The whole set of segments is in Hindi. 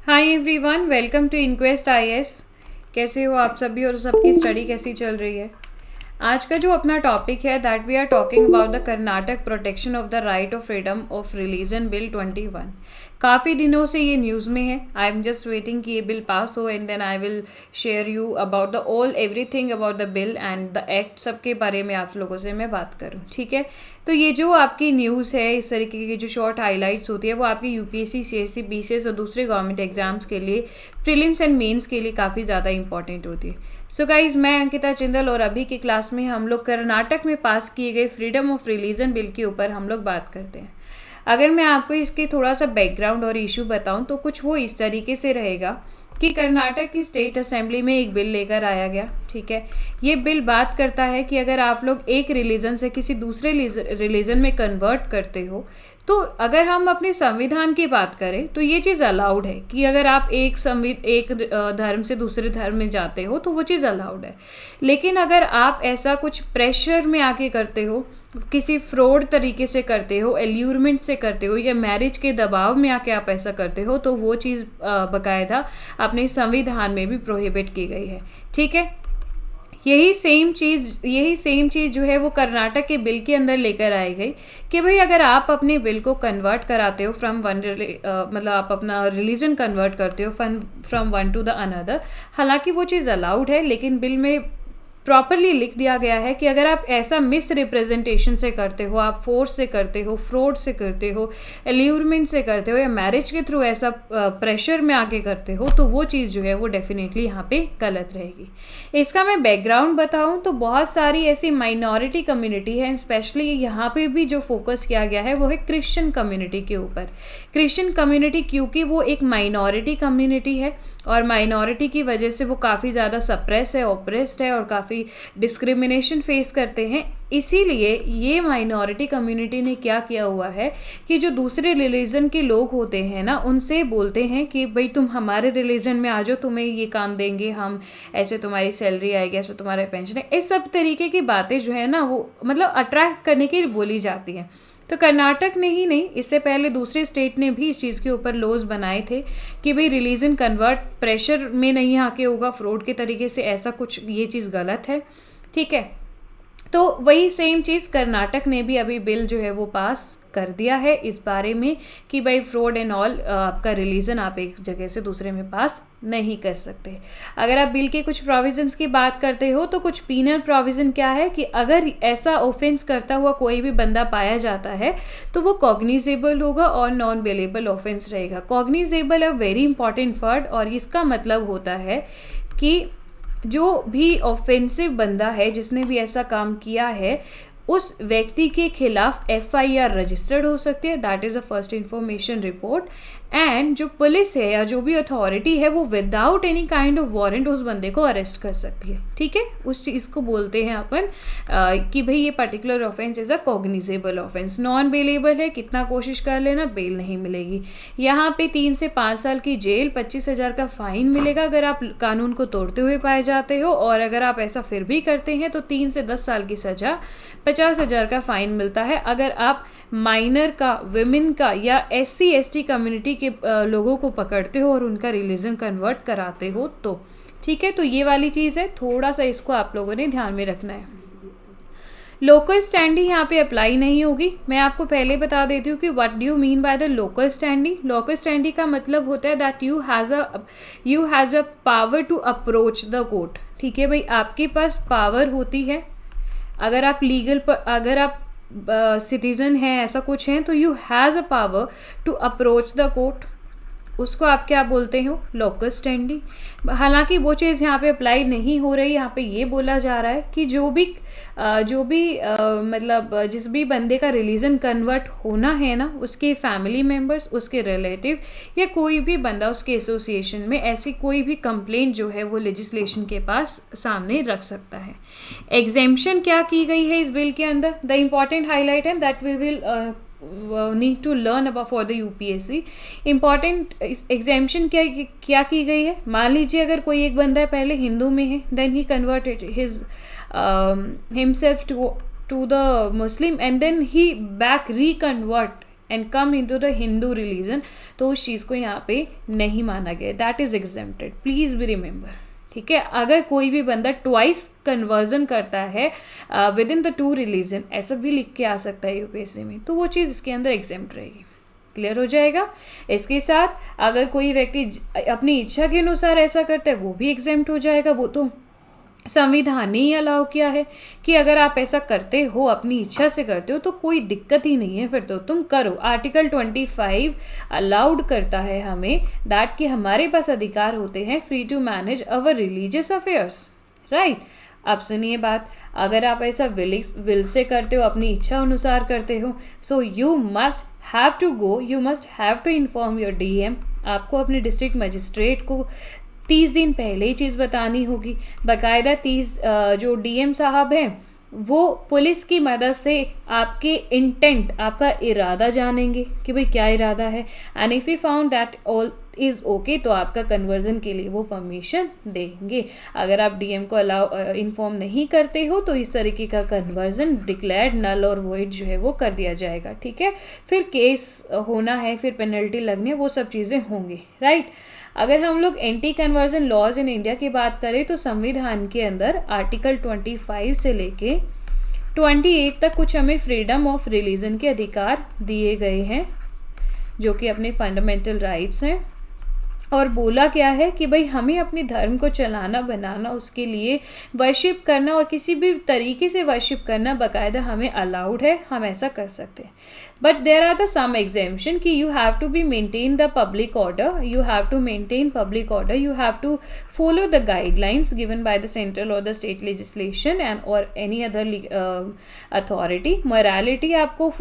Hi everyone, welcome to Inquest IAS. कैसे हो आप सभी और सबकी स्टडी कैसी चल रही है? आज का जो अपना टॉपिक है that we are talking about the Karnataka protection of the right of freedom of religion bill 21। काफ़ी दिनों से ये न्यूज़ में है। आई एम जस्ट वेटिंग कि ये बिल पास हो and then I will share you about the all everything about the bill and the act, सबके बारे में आप लोगों से मैं बात करूँ, ठीक है? तो ये जो आपकी न्यूज़ है, इस तरीके की जो शॉर्ट हाईलाइट्स होती है, वो आपकी यूपीएससी, सीएससी, बीसीएस और दूसरे गवर्नमेंट एग्जाम्स के लिए, प्रीलिम्स एंड मेंस के लिए काफ़ी ज़्यादा इंपॉर्टेंट होती है। सो गाइज, मैं अंकिता चिंदल और अभी की क्लास में हम लोग कर्नाटक में पास किए गए फ्रीडम ऑफ रिलीजन बिल के ऊपर हम लोग बात करते हैं। अगर मैं आपको इसके थोड़ा सा बैकग्राउंड और इशू बताऊं तो कुछ वो इस तरीके से रहेगा कि कर्नाटक की स्टेट असेंबली में एक बिल लेकर आया गया, ठीक है? ये बिल बात करता है कि अगर आप लोग एक रिलीजन से किसी दूसरे रिलीजन में कन्वर्ट करते हो, तो अगर हम अपने संविधान की बात करें तो ये चीज़ अलाउड है कि अगर आप एक धर्म से दूसरे धर्म में जाते हो तो वो चीज़ अलाउड है। लेकिन अगर आप ऐसा कुछ प्रेशर में आके करते हो, किसी फ्रॉड तरीके से करते हो, एल्यूरमेंट से करते हो, या मैरिज के दबाव में आके आप ऐसा करते हो, तो वो चीज़ बाकायदा अपने संविधान में भी प्रोहिबिट की गई है, ठीक है? यही सेम चीज़ जो है वो कर्नाटक के बिल के अंदर लेकर आई गई कि भाई अगर आप अपने बिल को कन्वर्ट कराते हो फ्रॉम मतलब आप अपना रिलीजन कन्वर्ट करते हो from one two the another, हालांकि वो चीज़ अलाउड है, लेकिन बिल में प्रॉपरली लिख दिया गया है कि अगर आप ऐसा मिस रिप्रेजेंटेशन से करते हो, आप फोर्स से करते हो, फ्रॉड से करते हो, एल्यूरमेंट से करते हो, या मैरिज के थ्रू ऐसा प्रेशर में आके करते हो, तो वो चीज़ जो है वो डेफिनेटली यहाँ पे गलत रहेगी। इसका मैं बैकग्राउंड बताऊँ तो बहुत सारी ऐसी माइनॉरिटी कम्युनिटी है, स्पेशली यहाँ पे भी जो फोकस किया गया है वो है क्रिश्चियन कम्युनिटी के ऊपर। क्रिश्चियन कम्युनिटी क्योंकि वो एक माइनॉरिटी कम्युनिटी है और माइनॉरिटी की वजह से वो काफ़ी ज़्यादा सप्रेस है, ओप्रेस्ड है और काफ़ी डिस्क्रिमिनेशन फेस करते हैं। इसीलिए ये माइनॉरिटी कम्युनिटी ने क्या किया हुआ है कि जो दूसरे रिलीजन के लोग होते हैं ना, उनसे बोलते हैं कि भाई तुम हमारे रिलीजन में आ जाओ, तुम्हें ये काम देंगे हम, ऐसे तुम्हारी सैलरी आएगी, ऐसे तुम्हारा पेंशन है। इस सब तरीके की बातें जो है ना वो मतलब अट्रैक्ट करने के लिए बोली जाती हैं। तो कर्नाटक ने ही नहीं, इससे पहले दूसरे स्टेट ने भी इस चीज़ के ऊपर लॉज बनाए थे कि भाई रिलीजन कन्वर्ट प्रेशर में नहीं आके होगा, फ्रॉड के तरीके से, ऐसा कुछ ये चीज़ गलत है, ठीक है? तो वही सेम चीज़ कर्नाटक ने भी अभी बिल जो है वो पास कर दिया है इस बारे में कि भाई फ्रॉड एंड ऑल, आपका रिलीजन आप एक जगह से दूसरे में पास नहीं कर सकते। अगर आप बिल के कुछ प्रोविजंस की बात करते हो तो कुछ पीनल प्रोविज़न क्या है कि अगर ऐसा ऑफेंस करता हुआ कोई भी बंदा पाया जाता है तो वो कॉग्निजेबल होगा और नॉन बेलेबल ऑफेंस रहेगा। Cognizable a very important word, और इसका मतलब होता है कि जो भी ऑफेंसिव बंदा है, जिसने भी ऐसा काम किया है, उस व्यक्ति के खिलाफ एफआईआर रजिस्टर्ड हो सकती है, that is a first information report. And जो पुलिस है या जो भी अथॉरिटी है वो without any kind of warrant उस बंदे को अरेस्ट कर सकती है, ठीक है? उस चीज़ को बोलते हैं अपन कि भाई ये particular offence is a cognizable offence. Non bailable है, कितना कोशिश कर लेना बेल नहीं मिलेगी। यहाँ पे 3 से 5 साल की जेल, 25,000 का फाइन मिलेगा अगर आप कानून को तोड़ते हुए पाए जाते हो, और अगर आप ऐसा फिर भी करते हैं तो 3 से 10 साल की सज़ा, 50,000 का फाइन मिलता है। अगर आप माइनर का, विमेन का या SC/ST कम्युनिटी के लोगों को पकड़ते हो और उनका रिलीजन कन्वर्ट कराते हो तो, ठीक है? तो ये वाली चीज़ है, थोड़ा सा इसको आप लोगों ने ध्यान में रखना है। लोकल स्टैंडी यहाँ पे अप्लाई नहीं होगी। मैं आपको पहले बता देती हूँ कि what do you mean by the locus standi. Locus standi का मतलब होता है that you has a power to approach the court, ठीक है? भाई आपके पास पावर होती है, अगर आप अगर आप सिटीज़न हैं, ऐसा कुछ हैं, तो you has a power to approach the court, उसको आप क्या बोलते हो? Locus standi. हालांकि वो चीज़ यहाँ पे अप्लाई नहीं हो रही। यहाँ पे ये बोला जा रहा है कि जो भी मतलब जिस भी बंदे का रिलीजन कन्वर्ट होना है ना, उसके फैमिली मेम्बर्स, उसके रिलेटिव या कोई भी बंदा उसके एसोसिएशन में ऐसी कोई भी कंप्लेंट जो है वो लेजिस्लेशन के पास सामने रख सकता है। एग्जेम्पशन क्या की गई है इस बिल के अंदर? द इम्पॉर्टेंट हाईलाइट है that we will need to learn about for the UPSC. Important exemption क्या की गई है? मान लीजिए अगर कोई एक बंदा पहले हिंदू में है, then he converted himself to the Muslim and then he back reconvert and come into the Hindu religion, तो उस चीज़ को यहाँ पे नहीं माना गया, that is exempted, please be remember. ठीक है, अगर कोई भी बंदा ट्वाइस कन्वर्जन करता है with in the two religion, ऐसा भी लिख के आ सकता है यूपीएससी में, तो वो चीज़ इसके अंदर एग्जेम्प्ट रहेगी। क्लियर हो जाएगा। इसके साथ अगर कोई व्यक्ति अपनी इच्छा के अनुसार ऐसा करता है वो भी एग्जेम्प्ट हो जाएगा, वो तो संविधान ने ही अलाउ किया है कि अगर आप ऐसा करते हो, अपनी इच्छा से करते हो, तो कोई दिक्कत ही नहीं है, फिर तो तुम करो। आर्टिकल 25 अलाउड करता है हमें दैट कि हमारे पास अधिकार होते हैं free to manage our religious affairs, right. अब सुनिए बात, अगर आप ऐसा विल से करते हो, अपनी इच्छा अनुसार करते हो, so you must have to go, you must have to inform your DM. आपको अपने डिस्ट्रिक्ट मजिस्ट्रेट को 30 दिन पहले ही चीज़ बतानी होगी। बाकायदा 30 जो डीएम साहब हैं वो पुलिस की मदद से आपके इंटेंट, आपका इरादा जानेंगे कि भाई क्या इरादा है, and if you found that all is okay, तो आपका कन्वर्जन के लिए वो परमिशन देंगे। अगर आप डीएम को अलाउ इन्फॉर्म नहीं करते हो तो इस तरीके का कन्वर्जन डिक्लेयर्ड नल और वॉइड जो है वो कर दिया जाएगा। ठीक है, फिर केस होना है, फिर पेनल्टी लगनी है, वो सब चीज़ें होंगी, राइट। अगर हम लोग anti conversion laws in India की बात करें तो संविधान के अंदर आर्टिकल 25 से लेके 28 तक कुछ हमें फ्रीडम ऑफ रिलीजन के अधिकार दिए गए हैं, जो कि अपने फंडामेंटल राइट्स हैं। और बोला क्या है कि भाई हमें अपने धर्म को चलाना बनाना, उसके लिए वर्शिप करना और किसी भी तरीके से वर्शिप करना बाकायदा हमें अलाउड है, हम ऐसा कर सकते हैं। But there are the some exemption कि you have to be maintain the public order, you have to maintain public order, you have to follow the guidelines given by the central और द स्टेट लेजिस्लेशन एंड और एनी अदर अथॉरिटी। मोरालिटी आपको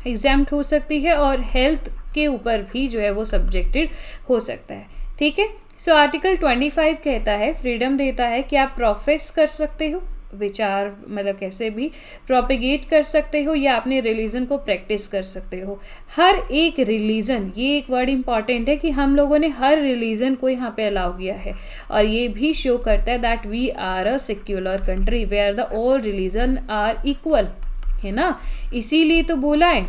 एग्जाम्प्ट हो सकती है और हेल्थ के ऊपर भी जो है वो सब्जेक्टेड हो सकता है। ठीक है, सो आर्टिकल 25 कहता है, फ्रीडम देता है कि आप प्रोफेस कर सकते हो, विचार मतलब कैसे भी प्रोपिगेट कर सकते हो या अपने रिलीजन को प्रैक्टिस कर सकते हो। हर एक रिलीजन, ये एक वर्ड इंपॉर्टेंट है कि हम लोगों ने हर रिलीजन को यहाँ पे अलाउ किया है, और ये भी शो करता है that we are a secular country where the all religion are equal, है ना। इसीलिए तो बोला है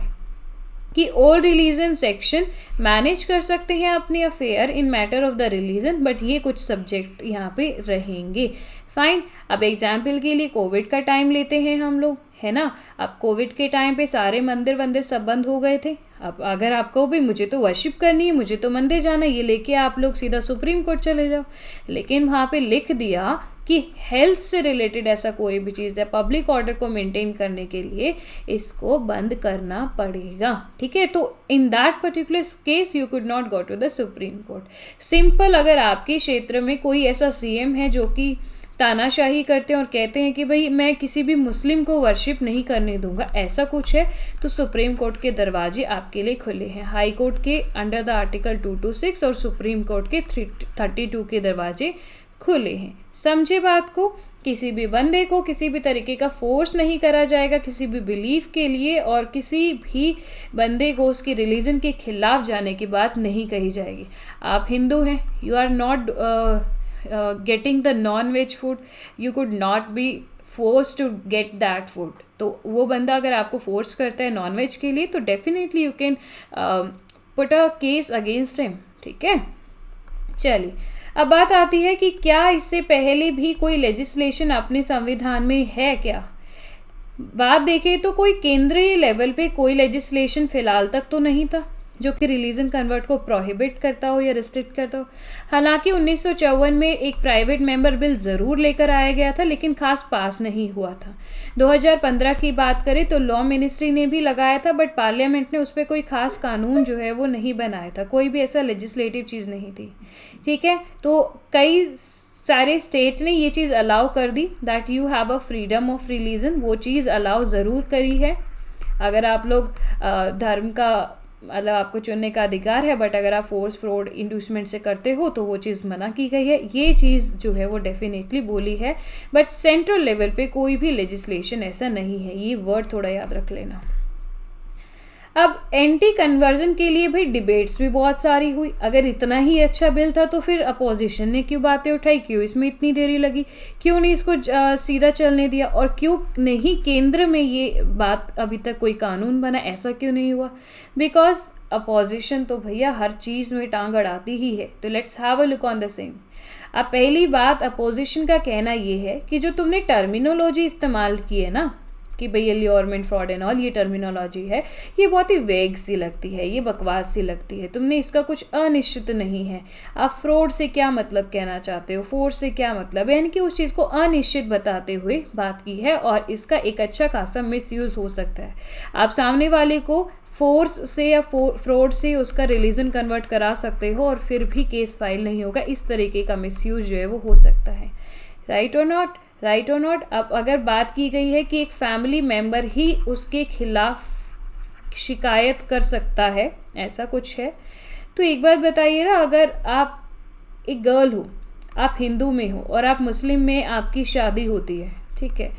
कि ऑल रिलीजन सेक्शन मैनेज कर सकते हैं अपने affair in matter of the religion, but ये कुछ सब्जेक्ट यहाँ पे रहेंगे। फाइन, अब एग्जाम्पल के लिए कोविड का टाइम लेते हैं हम लोग, है ना। अब कोविड के टाइम पे सारे मंदिर सब बंद हो गए थे। अब अगर आपको भी मुझे तो वर्शिप करनी है, मुझे तो मंदिर जाना है, ये लेके आप लोग सीधा सुप्रीम कोर्ट चले जाओ, लेकिन वहाँ पे लिख दिया कि हेल्थ से रिलेटेड ऐसा कोई भी चीज़ है, पब्लिक ऑर्डर को मेंटेन करने के लिए इसको बंद करना पड़ेगा। ठीक है, तो in that particular case you could not go to the supreme court. Simple, अगर आपके क्षेत्र में कोई ऐसा सीएम है जो कि तानाशाही करते हैं और कहते हैं कि भाई मैं किसी भी मुस्लिम को वर्शिप नहीं करने दूंगा, ऐसा कुछ है, तो सुप्रीम कोर्ट के दरवाजे आपके लिए खुले हैं। हाई कोर्ट के अंडर द आर्टिकल 226 और सुप्रीम कोर्ट के 332 के दरवाजे खुले हैं। समझे बात को। किसी भी बंदे को किसी भी तरीके का फोर्स नहीं करा जाएगा किसी भी बिलीफ के लिए, और किसी भी बंदे को उसकी रिलीजन के खिलाफ जाने की बात नहीं कही जाएगी। आप हिंदू हैं, you are not getting the non veg food, you could not be force to get that food. तो वो बंदा अगर आपको फोर्स करता है नॉन वेज के लिए, तो definitely you can put a case against him. ठीक है, चलिए अब बात आती है कि क्या इससे पहले भी कोई लेजिस्लेशन अपने संविधान में है क्या। बात देखें तो कोई केंद्रीय लेवल पे कोई लेजिस्लेशन फिलहाल तक तो नहीं था जो कि रिलीजन कन्वर्ट को प्रोहिबिट करता हो या रिस्ट्रिक्ट करता हो। हालांकि 1954 में एक प्राइवेट मेंबर बिल ज़रूर लेकर आया गया था, लेकिन खास पास नहीं हुआ था। 2015 की बात करें तो लॉ मिनिस्ट्री ने भी लगाया था, बट पार्लियामेंट ने उस पर कोई खास कानून जो है वो नहीं बनाया था, कोई भी ऐसा लेजिस्लेटिव चीज़ नहीं थी। ठीक है, तो कई सारे स्टेट ने ये चीज़ अलाउ कर दी that you have a freedom of religion, वो चीज़ अलाउ ज़रूर करी है। अगर आप लोग धर्म का मतलब आपको चुनने का अधिकार है, बट अगर आप फोर्स फ्रॉड इंड्यूसमेंट से करते हो तो वो चीज़ मना की गई है। ये चीज़ जो है वो डेफिनेटली बोली है, बट सेंट्रल लेवल पे कोई भी लेजिस्लेशन ऐसा नहीं है, ये वर्ड थोड़ा याद रख लेना। अब एंटी कन्वर्जन के लिए भाई डिबेट्स भी बहुत सारी हुई। अगर इतना ही अच्छा बिल था तो फिर अपोजिशन ने क्यों बातें उठाई, क्यों इसमें इतनी देरी लगी, क्यों नहीं इसको सीधा चलने दिया, और क्यों नहीं केंद्र में ये बात अभी तक कोई कानून बना, ऐसा क्यों नहीं हुआ? बिकॉज अपोजिशन तो भैया हर चीज़ में टांग अड़ाती ही है। तो let's have a look on the same. अब पहली बात, अपोजिशन का कहना ये है कि जो तुमने टर्मिनोलॉजी इस्तेमाल की है ना कि भैया ल्योरमेंट फ्रॉड एंड ऑल, ये टर्मिनोलॉजी है, ये बहुत ही वेग सी लगती है, ये बकवास सी लगती है, तुमने इसका कुछ अनिश्चित नहीं है। आप फ्रॉड से क्या मतलब कहना चाहते हो, फोर्स से क्या मतलब है, यानी कि उस चीज़ को अनिश्चित बताते हुए बात की है, और इसका एक अच्छा खासा मिसयूज़ हो सकता है। आप सामने वाले को फोर्स से या फ्रॉड से उसका रिलीजन कन्वर्ट करा सकते हो और फिर भी केस फाइल नहीं होगा। इस तरीके का मिसयूज जो है वो हो सकता है। राइट और नॉट? राइट और नॉट? अब अगर बात की गई है कि एक फैमिली मेंबर ही उसके खिलाफ शिकायत कर सकता है, ऐसा कुछ है, तो एक बात बताइए ना, अगर आप एक गर्ल हो, आप हिंदू में हो और आप मुस्लिम में आपकी शादी होती है, ठीक है,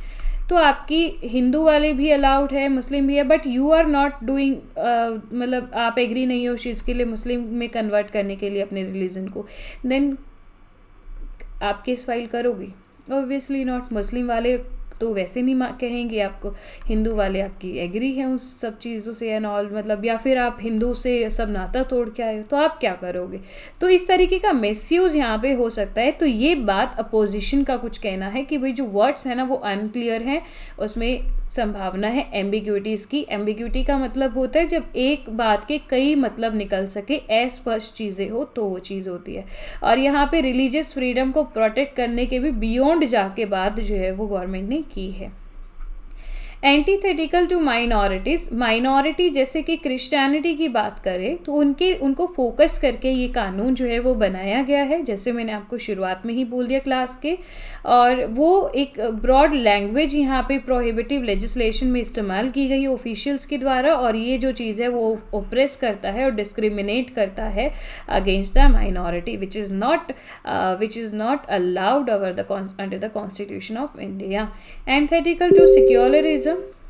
तो आपकी हिंदू वाले भी अलाउड है, मुस्लिम भी है, but you are not doing, मतलब आप एग्री नहीं हो उस चीज़ के लिए मुस्लिम में कन्वर्ट करने के लिए अपने रिलीजन को, देन आप केस फाइल करोगी? Obviously not. मुस्लिम वाले तो वैसे नहीं कहेंगे आपको, हिंदू वाले आपकी एग्री हैं उस सब चीज़ों से एंड ऑल, मतलब, या फिर आप हिंदू से सब नाता तोड़ के आए हो, तो आप क्या करोगे? तो इस तरीके का मिसयूज़ यहाँ पे हो सकता है। तो ये बात अपोजिशन का कुछ कहना है कि भाई जो वर्ड्स है ना वो अनक्लियर हैं, उसमें संभावना है एम्बिग्यूटीज़ की। एम्बिग्यूटी का मतलब होता है जब एक बात के कई मतलब निकल सके, अस्पष्ट चीज़ें हो तो वो चीज़ होती है। और यहाँ पे रिलीजियस फ्रीडम को प्रोटेक्ट करने के भी बियॉन्ड जाके बात जो है वो गवर्नमेंट ने की है। एंटीथेटिकल टू माइनॉरिटीज़, माइनॉरिटी जैसे कि क्रिश्चियनिटी की बात करें तो उनको फोकस करके ये कानून जो है वो बनाया गया है, जैसे मैंने आपको शुरुआत में ही बोल दिया क्लास के। और वो एक ब्रॉड लैंग्वेज यहाँ पे प्रोहिबिटिव लेजिस्लेशन में इस्तेमाल की गई है ऑफिशियल्स के द्वारा, और ये जो चीज़ है वो ओप्रेस करता है और डिस्क्रिमिनेट करता है against the minority which is not allowed under the constitution of India. Antithetical to secularism,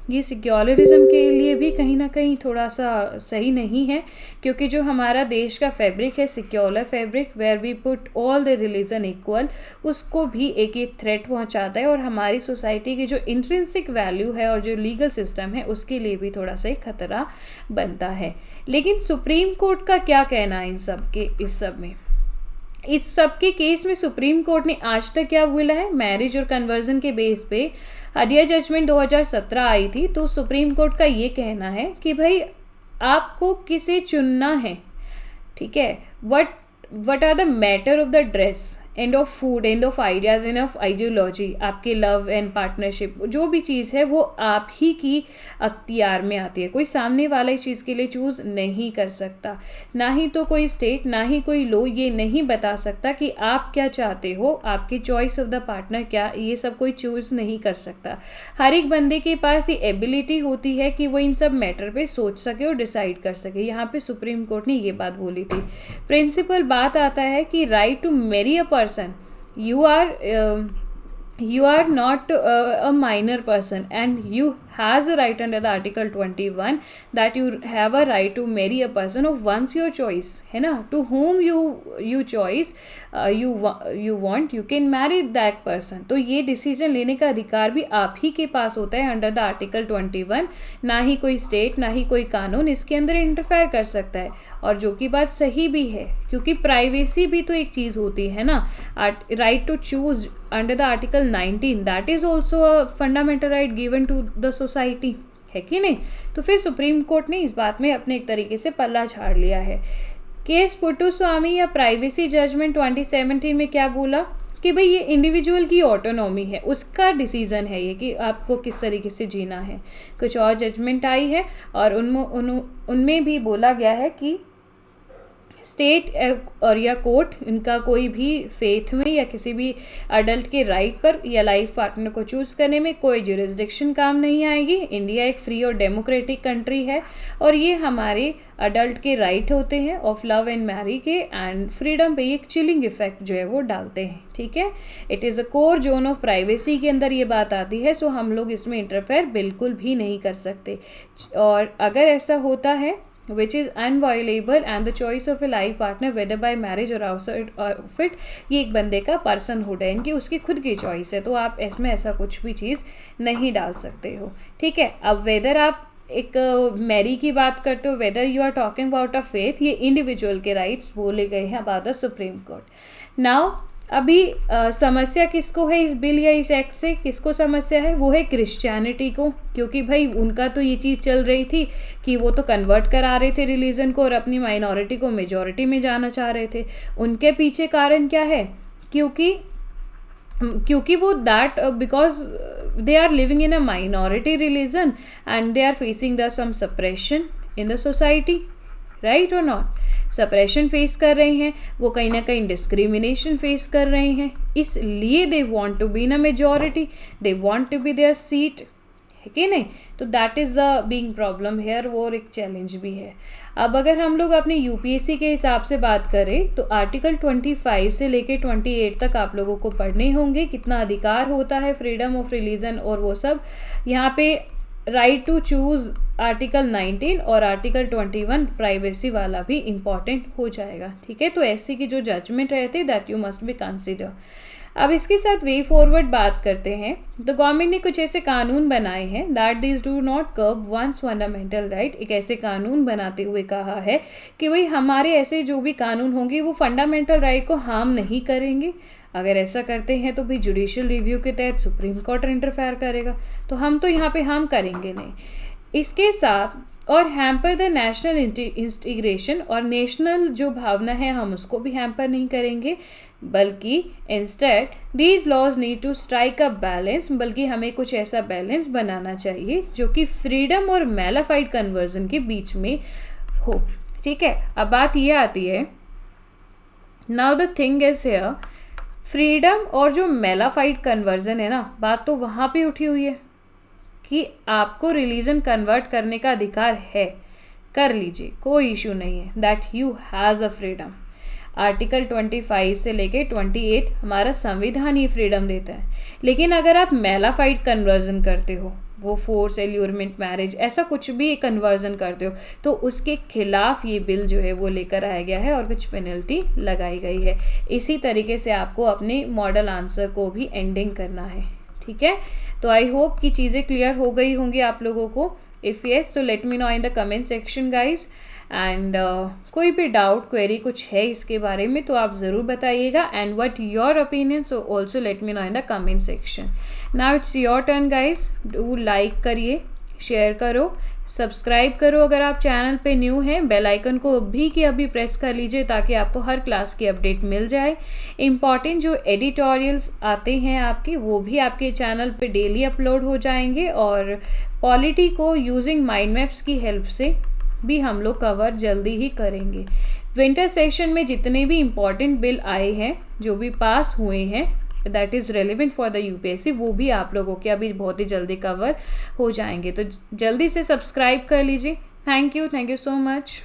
ये सिक्योलरिज्म के लिए भी कहीं ना कहीं थोड़ा सा सही नहीं है, क्योंकि जो हमारा देश का फैब्रिक है secular fabric, where we put all the religion equal, उसको भी एक थ्रेट पहुंचाता है, और हमारी सोसाइटी की जो इंट्रिंसिक वैल्यू है और जो लीगल सिस्टम है उसके लिए भी थोड़ा सा खतरा बनता है। लेकिन सुप्रीम कोर्ट का क्या कहना है इस सब के केस में? सुप्रीम कोर्ट ने आज तक क्या बोला है? मैरिज और कन्वर्जन के बेस पे हदिया जजमेंट 2017 आई थी, तो सुप्रीम कोर्ट का ये कहना है कि भाई आपको किसे चुनना है, ठीक है, what are the matter of the dress, and of food, and of ideas, and of ideology, आपके लव एंड पार्टनरशिप, जो भी चीज़ है वो आप ही की अख्तियार में आती है। कोई सामने वाला इस चीज़ के लिए चूज़ नहीं कर सकता, ना ही तो कोई स्टेट, ना ही कोई लॉ ये नहीं बता सकता कि आप क्या चाहते हो, आपकी चॉइस ऑफ द पार्टनर क्या, ये सब कोई चूज़ नहीं कर सकता। हर एक बंदे के पास ये एबिलिटी होती है कि वो इन सब मैटर पे सोच सके और डिसाइड कर सके। यहाँ पे सुप्रीम कोर्ट ने ये बात बोली थी। प्रिंसिपल बात आता है कि right to marry a person, you are not a minor person, and you has a right under the article 21 that you have a right to marry a person of one's your choice, है ना, to whom you choice you want, you can marry that person। तो ये डिसीजन लेने का अधिकार भी आप ही के पास होता है अंडर द आर्टिकल 21, ना ही कोई स्टेट, ना ही कोई कानून इसके अंदर इंटरफेयर कर सकता है। और जो कि बात सही भी है, क्योंकि प्राइवेसी भी तो एक चीज़ होती है ना। Right to choose under the article 19, that is also a fundamental right given to the society, है कि नहीं? तो फिर सुप्रीम कोर्ट ने इस बात में अपने एक तरीके से पल्ला झाड़ लिया है। केस पुट्टुस्वामी या प्राइवेसी जजमेंट 2017 में क्या बोला कि भाई ये इंडिविजुअल की ऑटोनॉमी है, उसका डिसीजन है ये कि आपको किस तरीके से जीना है। कुछ और जजमेंट आई है और उनमें भी बोला गया है कि स्टेट और या कोर्ट इनका कोई भी फेथ में या किसी भी अडल्ट के राइट पर या लाइफ पार्टनर को चूज़ करने में कोई जुरिस्डिक्शन काम नहीं आएगी। इंडिया एक फ्री और डेमोक्रेटिक कंट्री है और ये हमारे अडल्ट के राइट होते हैं ऑफ लव एंड मैरी के, एंड फ्रीडम पे एक चिलिंग इफेक्ट जो है वो डालते हैं। ठीक है, it is a core zone of privacy के अंदर ये बात आती है, सो हम लोग इसमें इंटरफेयर बिल्कुल भी नहीं कर सकते। और अगर ऐसा होता है which is unviolable and the choice of a life partner whether by marriage or outside of it, ये एक बंदे का पर्सनहुड है, इनकी उसकी खुद की चॉइस है, तो आप इसमें ऐसा कुछ भी चीज़ नहीं डाल सकते हो। ठीक है, अब वेदर आप एक मैरी की बात करते हो, whether you are talking about a faith, ये इंडिविजुअल के राइट्स बोले गए हैं about the supreme court. Now अभी समस्या किसको है इस बिल या इस एक्ट से, किसको समस्या है? वो है क्रिश्चियनिटी को, क्योंकि भाई उनका तो ये चीज़ चल रही थी कि वो तो कन्वर्ट करा रहे थे रिलीजन को और अपनी माइनॉरिटी को मेजॉरिटी में जाना चाह रहे थे। उनके पीछे कारण क्या है? क्योंकि वो that because they are living in a minority religion and they are facing the some suppression in the society, right और नॉट? सप्रेशन फेस कर रहे हैं, वो कहीं ना कहीं डिस्क्रिमिनेशन फेस कर रहे हैं, इसलिए they want to be in a majority, they want to be their seat, है कि नहीं? तो that is the big problem here, वो एक चैलेंज भी है। अब अगर हम लोग अपने यूपीएससी के हिसाब से बात करें तो आर्टिकल 25 से लेके 28 तक आप लोगों को पढ़ने होंगे, कितना अधिकार होता है, फ्रीडम ऑफ रिलीजन और वो सब। यहाँ पे राइट टू चूज़ आर्टिकल 19 और आर्टिकल 21 प्राइवेसी वाला भी इम्पॉर्टेंट हो जाएगा। ठीक है, तो ऐसी की जो जजमेंट रहती that you must be consider. अब इसके साथ वे फॉरवर्ड बात करते हैं, तो गवर्नमेंट ने कुछ ऐसे कानून बनाए हैं that this do not curb one's fundamental right. एक ऐसे कानून बनाते हुए कहा है कि भाई हमारे ऐसे जो भी कानून होंगे वो फंडामेंटल राइट को हार्म नहीं करेंगे। अगर ऐसा करते हैं तो भी जुडिशियल रिव्यू के तहत सुप्रीम कोर्ट इंटरफेयर करेगा, तो हम तो यहाँ पे हार्म करेंगे नहीं। इसके साथ और हैम्पर द नेशनल इंटीग्रेशन, और नेशनल जो भावना है हम उसको भी हैम्पर नहीं करेंगे, बल्कि instead these laws need to strike a balance, बल्कि हमें कुछ ऐसा बैलेंस बनाना चाहिए जो कि फ्रीडम और मैलाफाइड कन्वर्जन के बीच में हो। ठीक है, अब बात ये आती है, now the thing is here, freedom और जो मैलाफाइड कन्वर्जन है ना, बात तो वहाँ पे उठी हुई है कि आपको रिलीजन कन्वर्ट करने का अधिकार है, कर लीजिए, कोई इशू नहीं है, that you has a freedom. Article 25 से लेके 28 हमारा संविधान ये फ्रीडम देता है। लेकिन अगर आप मैलाफाइड कन्वर्जन करते हो, वो फोर्स, एल्यूरमेंट, मैरिज, ऐसा कुछ भी कन्वर्जन करते हो, तो उसके खिलाफ ये बिल जो है वो लेकर आया गया है और कुछ पेनल्टी लगाई गई है। इसी तरीके से आपको अपने मॉडल आंसर को भी एंडिंग करना है। ठीक है, तो आई होप कि चीज़ें क्लियर हो गई होंगी आप लोगों को। इफ़ येस तो let me know in the comment section guys, and कोई भी डाउट, क्वेरी कुछ है इसके बारे में तो आप ज़रूर बताइएगा, and what your opinion, so also let me know in the comment section. Now it's your turn guys, do like करिए, शेयर करो, सब्सक्राइब करो अगर आप चैनल पे न्यू हैं, बेल आइकन को अभी के अभी प्रेस कर लीजिए ताकि आपको हर क्लास की अपडेट मिल जाए। इम्पॉर्टेंट जो एडिटोरियल्स आते हैं आपके, वो भी आपके चैनल पे डेली अपलोड हो जाएंगे, और पॉलिटी को यूजिंग माइंड मैप्स की हेल्प से भी हम लोग कवर जल्दी ही करेंगे। विंटर सेशन में जितने भी इम्पॉर्टेंट बिल आए हैं, जो भी पास हुए हैं that is relevant for the UPSC, वो भी आप लोगों के अभी बहुत ही जल्दी कवर हो जाएंगे। तो जल्दी से सब्सक्राइब कर लीजिए। Thank you so much.